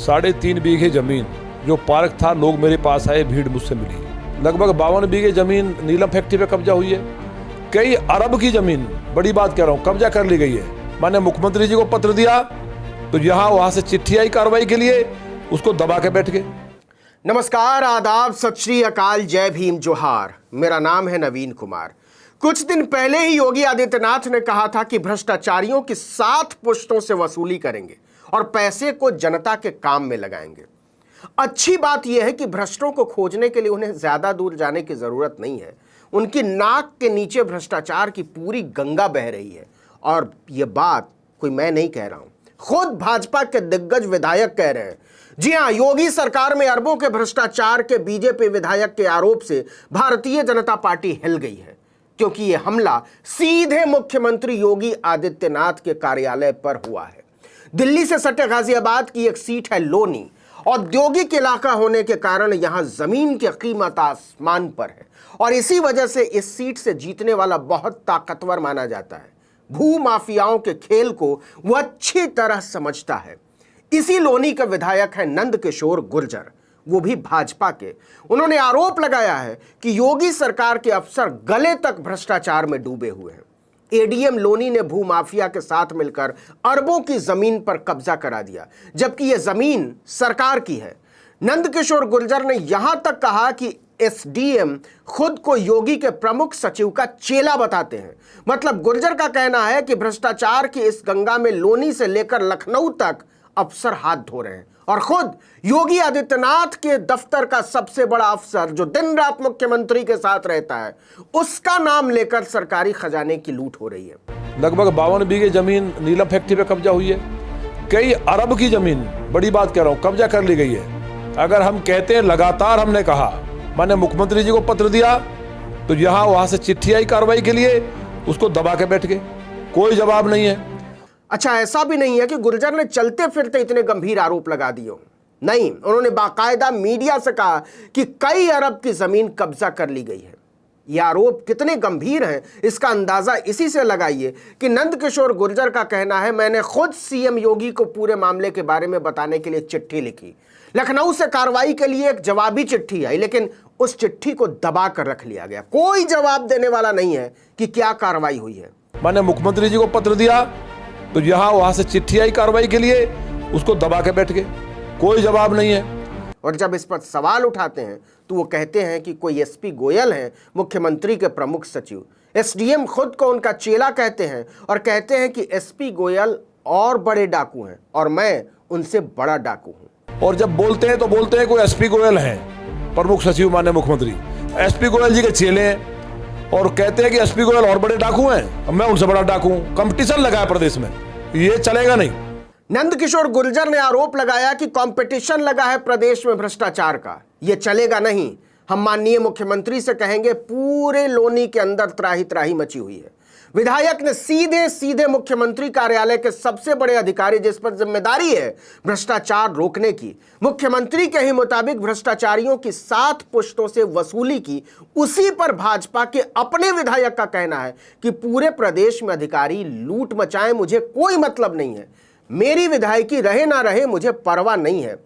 3.5 बीघे जमीन जो पार्क था, लोग मेरे पास आए, भीड़ मुझसे मिली। लगभग 52 बीघे जमीन नीलम फैक्ट्री पे कब्जा हुई है। कई अरब की जमीन, बड़ी बात कह रहा हूँ, कब्जा कर ली गई है। मैंने मुख्यमंत्री जी को पत्र दिया तो वहां से चिट्ठी आई कार्रवाई के लिए, उसको दबा के बैठ गए। नमस्कार, आदाब, सत श्री अकाल, जय भीम, जोहार। मेरा नाम है नवीन कुमार। कुछ दिन पहले ही योगी आदित्यनाथ ने कहा था कि भ्रष्टाचारियों की 7 पुश्तों से वसूली करेंगे और पैसे को जनता के काम में लगाएंगे। अच्छी बात यह है कि भ्रष्टों को खोजने के लिए उन्हें ज्यादा दूर जाने की जरूरत नहीं है। उनकी नाक के नीचे भ्रष्टाचार की पूरी गंगा बह रही है। और यह बात कोई मैं नहीं कह रहा हूं, खुद भाजपा के दिग्गज विधायक कह रहे हैं। जी हां, योगी सरकार में अरबों के भ्रष्टाचार के बीजेपी विधायक के आरोप से भारतीय जनता पार्टी हिल गई है, क्योंकि यह हमला सीधे मुख्यमंत्री योगी आदित्यनाथ के कार्यालय पर हुआ है। दिल्ली से सटे गाजियाबाद की एक सीट है लोनी। औद्योगिक इलाका होने के कारण यहां जमीन की कीमत आसमान पर है और इसी वजह से इस सीट से जीतने वाला बहुत ताकतवर माना जाता है। भू माफियाओं के खेल को वह अच्छी तरह समझता है। इसी लोनी के विधायक है नंद किशोर गुर्जर, वो भी भाजपा के। उन्होंने आरोप लगाया है कि योगी सरकार के अफसर गले तक भ्रष्टाचार में डूबे हुए हैं। एडीएम लोनी ने भू माफिया के साथ मिलकर अरबों की जमीन पर कब्जा करा दिया, जबकि यह जमीन सरकार की है। नंद किशोर गुर्जर ने यहां तक कहा कि एसडीएम खुद को योगी के प्रमुख सचिव का चेला बताते हैं। मतलब गुर्जर का कहना है कि भ्रष्टाचार की इस गंगा में लोनी से लेकर लखनऊ तक अफसर हाथ धो रहे हैं और खुद योगी आदित्यनाथ के दफ्तर का सबसे बड़ा अफसर जो दिन रात मुख्यमंत्री के साथ रहता है, उसका नाम लेकर सरकारी खजाने की लूट हो रही है। लगभग 52 बीघे जमीन नीलम फैक्ट्री पे कब्जा हुई है। कई अरब की जमीन, बड़ी बात कह रहा हूँ, कब्जा कर ली गई है। अगर हम कहते हैं, लगातार हमने कहा, मैंने मुख्यमंत्री जी को पत्र दिया तो वहां से चिट्ठी आई कार्रवाई के लिए, उसको दबा के बैठ गए। कोई जवाब नहीं है। अच्छा, ऐसा भी नहीं है कि गुर्जर ने चलते फिरते इतने गंभीर आरोप लगा दिए। नहीं, उन्होंने बाकायदा मीडिया से कहा कि कई अरब की जमीन कब्जा कर ली गई है। यह आरोप कितने गंभीर हैं, इसका अंदाजा इसी से लगाइए कि नंद किशोर गुर्जर का कहना है, मैंने खुद सीएम योगी को पूरे मामले के बारे में बताने के लिए चिट्ठी लिखी। लखनऊ से कार्रवाई के लिए एक जवाबी चिट्ठी आई, लेकिन उस चिट्ठी को दबा कर रख लिया गया। कोई जवाब देने वाला नहीं है कि क्या कार्रवाई हुई है। मैंने मुख्यमंत्री जी को पत्र दिया तो वहां से चिट्ठी आई कार्रवाई के लिए, उसको दबा के बैठ गए। कोई जवाब नहीं है। और जब इस पर सवाल उठाते हैं तो वो कहते हैं कि कोई एसपी गोयल हैं, मुख्यमंत्री के प्रमुख सचिव। एसडीएम खुद को उनका चेला कहते हैं और कहते हैं कि एसपी गोयल और बड़े डाकू हैं और मैं उनसे बड़ा डाकू हूं। और जब बोलते हैं तो बोलते हैं कोई एसपी गोयल हैं, प्रमुख सचिव माननीय मुख्यमंत्री। एसपी गोयल जी के चेले हैं और कहते हैं कि एसपी गोयल और बड़े डाकू हैं, मैं उनसे बड़ा डाकू हूं। कंपटीशन लगा है प्रदेश में, ये चलेगा नहीं। नंद किशोर गुर्जर ने आरोप लगाया कि कंपटीशन लगा है प्रदेश में भ्रष्टाचार का, यह चलेगा नहीं। हम माननीय मुख्यमंत्री से कहेंगे, पूरे लोनी के अंदर त्राही त्राही मची हुई है। विधायक ने सीधे सीधे मुख्यमंत्री कार्यालय के सबसे बड़े अधिकारी, जिस पर जिम्मेदारी है भ्रष्टाचार रोकने की, मुख्यमंत्री के ही मुताबिक भ्रष्टाचारियों की 7 पुश्तों से वसूली की। उसी पर भाजपा के अपने विधायक का कहना है कि पूरे प्रदेश में अधिकारी लूट मचाएं, मुझे कोई मतलब नहीं है। मेरी विधायकी रहे ना रहे मुझे परवाह नहीं है,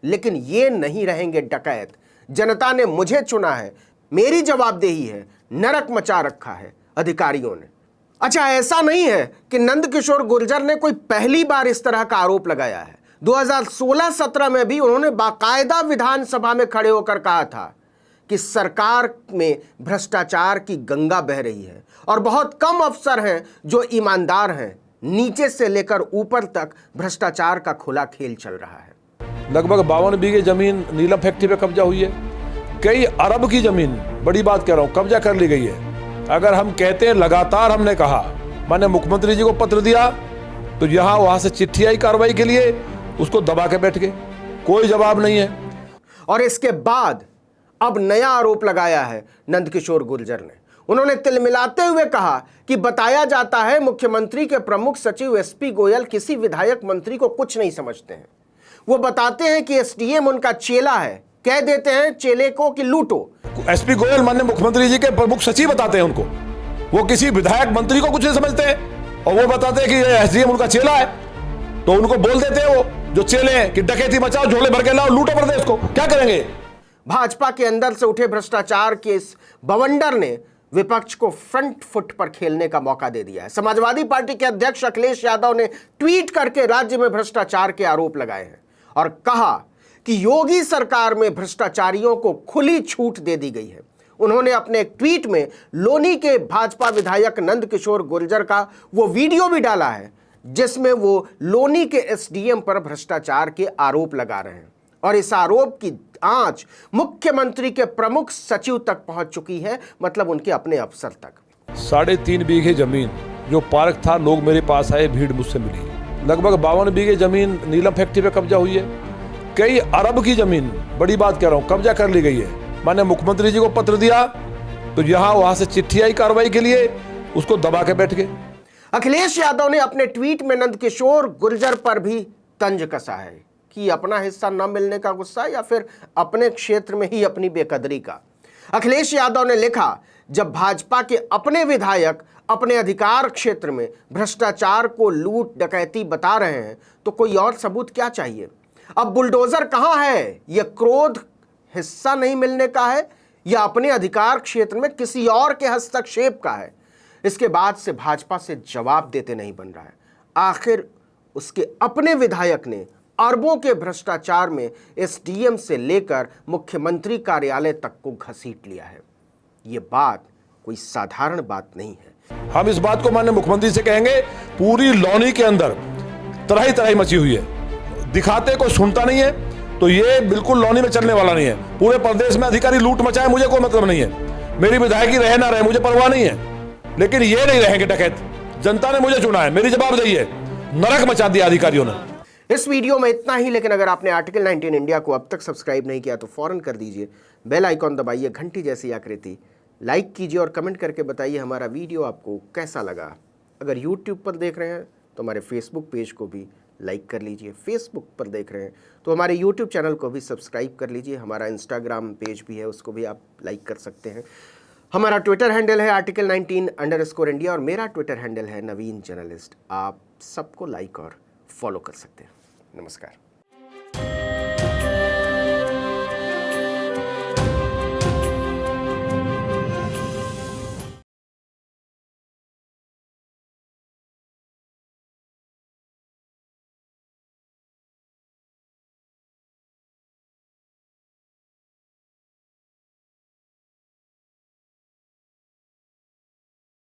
लेकिन ये नहीं रहेंगे डकैत। जनता ने मुझे चुना है, मेरी जवाबदेही है। नरक मचा रखा है अधिकारियों ने। अच्छा, ऐसा नहीं है कि नंद किशोर गुर्जर ने कोई पहली बार इस तरह का आरोप लगाया है। 2016-17 में भी उन्होंने बाकायदा विधानसभा में खड़े होकर कहा था कि सरकार में भ्रष्टाचार की गंगा बह रही है और बहुत कम अफसर हैं जो ईमानदार हैं। नीचे से लेकर ऊपर तक भ्रष्टाचार का खुला खेल चल रहा है। लगभग 52 बीघे जमीन नीलम फैक्ट्री पे कब्जा हुई है। कई अरब की जमीन, बड़ी बात कह रहा हूँ, कब्जा कर ली गई है। अगर हम कहते हैं, लगातार हमने कहा, मैंने मुख्यमंत्री जी को पत्र दिया तो वहां से चिट्ठी आई कार्रवाई के लिए, उसको दबा के बैठ गए। कोई जवाब नहीं है। और इसके बाद अब नया आरोप लगाया है नंद किशोर गुर्जर ने। उन्होंने तिलमिलाते हुए कहा कि बताया जाता है मुख्यमंत्री के प्रमुख सचिव एसपी गोयल किसी विधायक मंत्री को कुछ नहीं समझते हैं। वो बताते हैं कि एसडीएम उनका चेला है, कह देते हैं चेले को कि लूटो। एसपी गोयल माननीय मुख्यमंत्री जी के प्रमुख सचिव बताते हैं उनको, वो किसी विधायक मंत्री को कुछ नहीं समझते हैं और वो बताते हैं कि एसडीएम उनका चेला है, तो उनको बोल देते हैं वो जो चेले हैं कि डकैती मचाओ, झोले भर के लाओ, लूटो प्रदेश को, क्या करेंगे? भाजपा के अंदर से उठे भ्रष्टाचार के इस बवंडर ने विपक्ष को फ्रंट फुट पर खेलने का मौका दे दिया है। समाजवादी पार्टी के अध्यक्ष अखिलेश यादव ने ट्वीट करके राज्य में भ्रष्टाचार के आरोप लगाए हैं और कहा कि योगी सरकार में भ्रष्टाचारियों को खुली छूट दे दी गई है। उन्होंने अपने एक ट्वीट में लोनी के भाजपा विधायक नंदकिशोर गुर्जर का वो वीडियो भी डाला है जिसमें वो लोनी के एसडीएम पर भ्रष्टाचार के आरोप लगा रहे हैं और इस आरोप की आंच मुख्यमंत्री के प्रमुख सचिव तक पहुंच चुकी है, मतलब उनके अपने अफसर तक। 3.5 बीघे जमीन जो पार्क था, लोग मेरे पास आए, भीड़ मुझसे मिली। लगभग 52 बीघे जमीन नीलम फैक्ट्री पे कब्जा हुई है। कई अरब की जमीन, बड़ी बात कह रहा हूं, कब्जा कर ली गई है। मैंने मुख्यमंत्री जी को पत्र दिया तो यहां वहां से चिट्ठी आई कार्रवाई के लिए, उसको दबा के बैठ गए। अखिलेश यादव ने अपने ट्वीट में नंदकिशोर गुर्जर पर भी तंज कसा है कि अपना हिस्सा न मिलने का गुस्सा या फिर अपने क्षेत्र में ही अपनी बेकदरी का। अखिलेश यादव ने लिखा, जब भाजपा के अपने विधायक अपने अधिकार क्षेत्र में भ्रष्टाचार को लूट डकैती बता रहे हैं तो कोई और सबूत क्या चाहिए? अब बुलडोजर कहां है? यह क्रोध हिस्सा नहीं मिलने का है या अपने अधिकार क्षेत्र में किसी और के हस्तक्षेप का है? इसके बाद से भाजपा से जवाब देते नहीं बन रहा है। आखिर उसके अपने विधायक ने अरबों के भ्रष्टाचार में एसडीएम से लेकर मुख्यमंत्री कार्यालय तक को घसीट लिया है। यह बात कोई साधारण बात नहीं है। हम इस बात को माननीय मुख्यमंत्री से कहेंगे, पूरी लौनी के अंदर तराही तराही मची हुई है, दिखाते कोई सुनता नहीं है, तो ये बिल्कुल लौनी में चलने वाला नहीं है। पूरे प्रदेश में अधिकारी लूट मचाए, मुझे कोई मतलब नहीं है। मेरी विधायकी रहे ना रहे, मुझे परवाह नहीं है, लेकिन ये नहीं रहेंगे डकैत। जनता ने मुझे चुना है, मेरी जवाबदेही है। नरक मचा दिया अधिकारियों ने। इस वीडियो में इतना ही, लेकिन अगर आपने आर्टिकल 19 इंडिया को अब तक सब्सक्राइब नहीं किया तो फौरन कर दीजिए। बेल आइकॉन दबाइए, घंटी जैसी आकृति, लाइक कीजिए और कमेंट करके बताइए हमारा वीडियो आपको कैसा लगा। अगर यूट्यूब पर देख रहे हैं तो हमारे फेसबुक पेज को भी लाइक कर लीजिए। फेसबुक पर देख रहे हैं तो हमारे यूट्यूब चैनल को भी सब्सक्राइब कर लीजिए। हमारा इंस्टाग्राम पेज भी है, उसको भी आप लाइक कर सकते हैं। हमारा ट्विटर हैंडल है आर्टिकल 19_इंडिया और मेरा ट्विटर हैंडल है नवीन जर्नलिस्ट। आप सबको लाइक और फॉलो कर सकते हैं। नमस्कार।